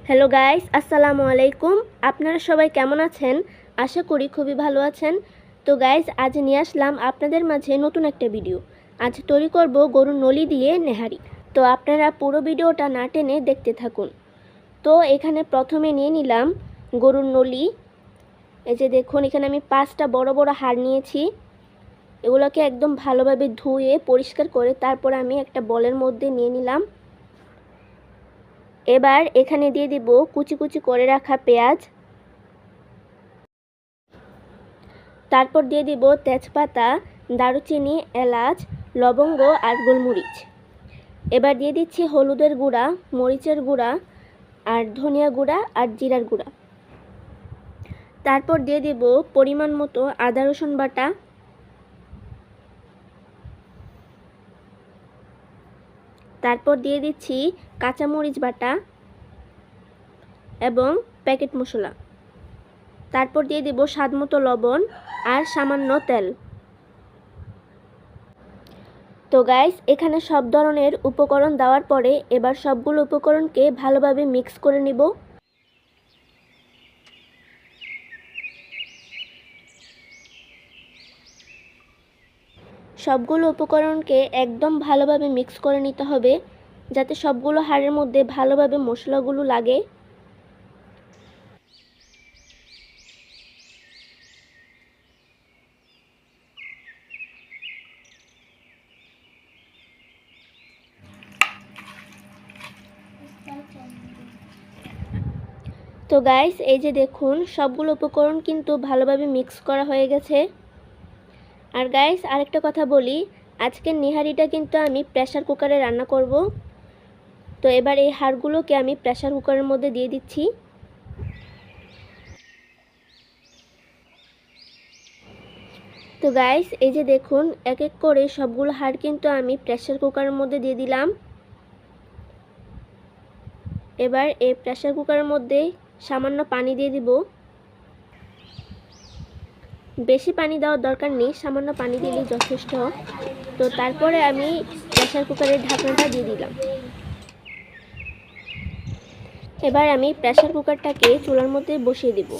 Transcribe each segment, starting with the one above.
Hello guys, আসসালামু আলাইকুম। আপনারা সবাই কেমন আছেন? আশা করি খুবই ভালো আছেন। তো গাইস, আজ নিয়ে আসলাম আপনাদের মাঝে নতুন একটা ভিডিও। আজ তৈরি করব গরুর নলি দিয়ে নেহারি। তো আপনারা পুরো ভিডিওটা না টেনে দেখতে থাকুন। তো এখানে প্রথমে নিয়ে নিলাম গরুর নলি। এই যে দেখুন, এখানে আমি 5টা বড় বড় হাড় নিয়েছি। এগুলোকে একদম ভালোভাবে ধুয়ে পরিষ্কার করে তারপর আমি একটা বলের মধ্যে নিয়ে নিলাম। এবার এখানে দিয়ে দিব কুচি কুচি করে রাখা পেঁয়াজ, তারপর দিয়ে দিব তেজপাতা, দারুচিনি, এলাচ, লবঙ্গ আর গোলমরিচ। এবার দিয়ে দিচ্ছি হলুদের গুঁড়া, মরিচের গুঁড়া আর ধনিয়া গুঁড়া আর জিরার গুঁড়া। তারপর দিয়ে দেব পরিমাণ মতো আদা রসুন বাটা, তারপর দিয়ে দিচ্ছি কাঁচামরিচ বাটা এবং প্যাকেট মশলা। তারপর দিয়ে দেব স্বাদমতো লবণ আর সামান্য তেল। তো গাইস, এখানে সব ধরনের উপকরণ দেওয়ার পরে এবার সবগুলো উপকরণকে ভালোভাবে মিক্স করে নিব। সবগুলো উপকরণকে একদম ভালোভাবে মিক্স করে নিতে হবে, যাতে সবগুলো হাড়ের মধ্যে ভালোভাবে মশলাগুলো লাগে। তো গাইস, এই যে দেখুন, সবগুলো উপকরণ কিন্তু ভালোভাবে মিক্স করা হয়ে গেছে। আর গাইস, আরেকটা কথা বলি, আজকের নিহারিটা কিন্তু আমি প্রেসার কুকারে রান্না করব। তো এবার এই হাড়গুলোকে আমি প্রেসার কুকারের মধ্যে দিয়ে দিচ্ছি। তো গাইস, এই যে দেখুন, এক এক করে সবগুলো হাড় কিন্তু আমি প্রেসার কুকারের মধ্যে দিয়ে দিলাম। এবার এই প্রেসার কুকারের মধ্যে সামান্য পানি দিয়ে দিব। বেশি পানি দেওয়ার দরকার নেই, সামান্য পানি দিলেই যথেষ্ট। তো তারপরে আমি প্রেসার কুকারের ঢাকনাটা দিয়ে দিলাম। এবার আমি প্রেসার কুকারটাকে চুলার মধ্যে বসিয়ে দেব।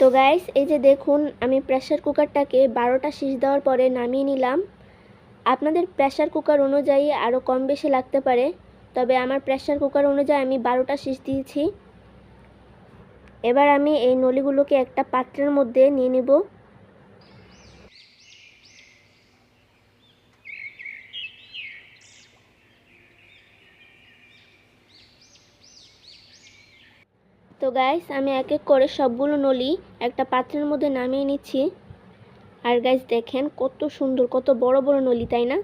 তো গাইস, এই যে দেখুন, আমি প্রেসার কুকারটাকে 12টা সিটি দেওয়ার পরে নামিয়ে নিলাম। আপনাদের প্রেসার কুকার অনুযায়ী আরও কম বেশি লাগতে পারে, তবে আমার প্রেসার কুকার অনুযায়ী আমি 12টা সিটি দিয়েছি। এবার আমি এই নলিগুলোকে একটা পাত্রের মধ্যে নিয়ে নেব। তো গাইস, আমি এক এক করে সবগুলো নলি একটা পাত্রের মধ্যে নামিয়ে নিচ্ছি। আর গাইস দেখেন, কত সুন্দর, কত বড় বড় নলি, তাই না?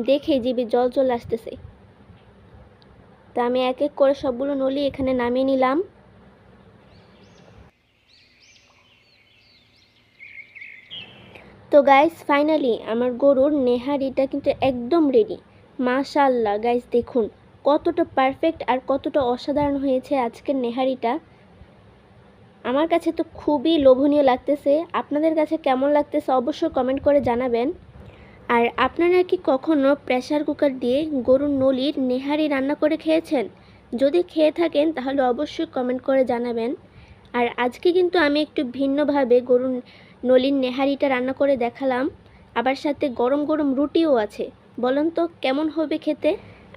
দেখে জিভে জল চলে আসতেছে। তো আমি এক এক করে সবগুলো নলি এখানে নামিয়ে নিলাম। তো গাইস, ফাইনালি আমার গরুর নেহারিটা কিন্তু একদম রেডি। মাশাআল্লাহ গাইস, দেখুন কতটা পারফেক্ট আর কতটা অসাধারণ হয়েছে আজকের নেহারিটা। আমার কাছে তো খুবই লোভনীয় লাগতেছে। আপনাদের কাছে কেমন লাগতেছে অবশ্যই কমেন্ট করে জানাবেন। আর আপনারা কি কখনো প্রেসার কুকার দিয়ে গরুর নলির নেহারি রান্না করে খেয়েছেন? যদি খেয়ে থাকেন তাহলে অবশ্যই কমেন্ট করে জানাবেন। আর আজকে কিন্তু আমি একটু ভিন্নভাবে গরুর নলির নেহারিটা রান্না করে দেখালাম, আবার সাথে গরম গরম রুটিও আছে। বলুন তো কেমন হবে খেতে?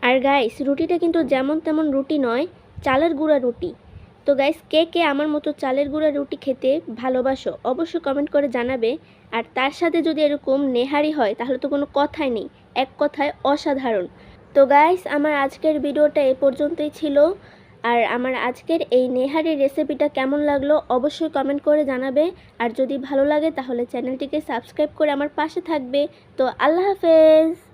আর গাইস, রুটিটা কিন্তু যেমন তেমন রুটি নয়, চালের গুঁড়া রুটি। তো গাইস, কে কে আমার মতো চালের গুঁড়া রুটি খেতে ভালোবাসো অবশ্যই কমেন্ট করে জানাবে। আর তার সাথে যদি এরকম নেহারি হয় তাহলে তো কোনো কথাই নেই, এক কথায় অসাধারণ। তো গাইস, আমার আজকের ভিডিওটা এ পর্যন্তই ছিল। আর আমার আজকের এই নেহারির রেসিপিটা কেমন লাগলো অবশ্যই কমেন্ট করে জানাবে। আর যদি ভালো লাগে তাহলে চ্যানেলটিকে সাবস্ক্রাইব করে আমার পাশে থাকবে। তো আল্লাহ হাফেজ।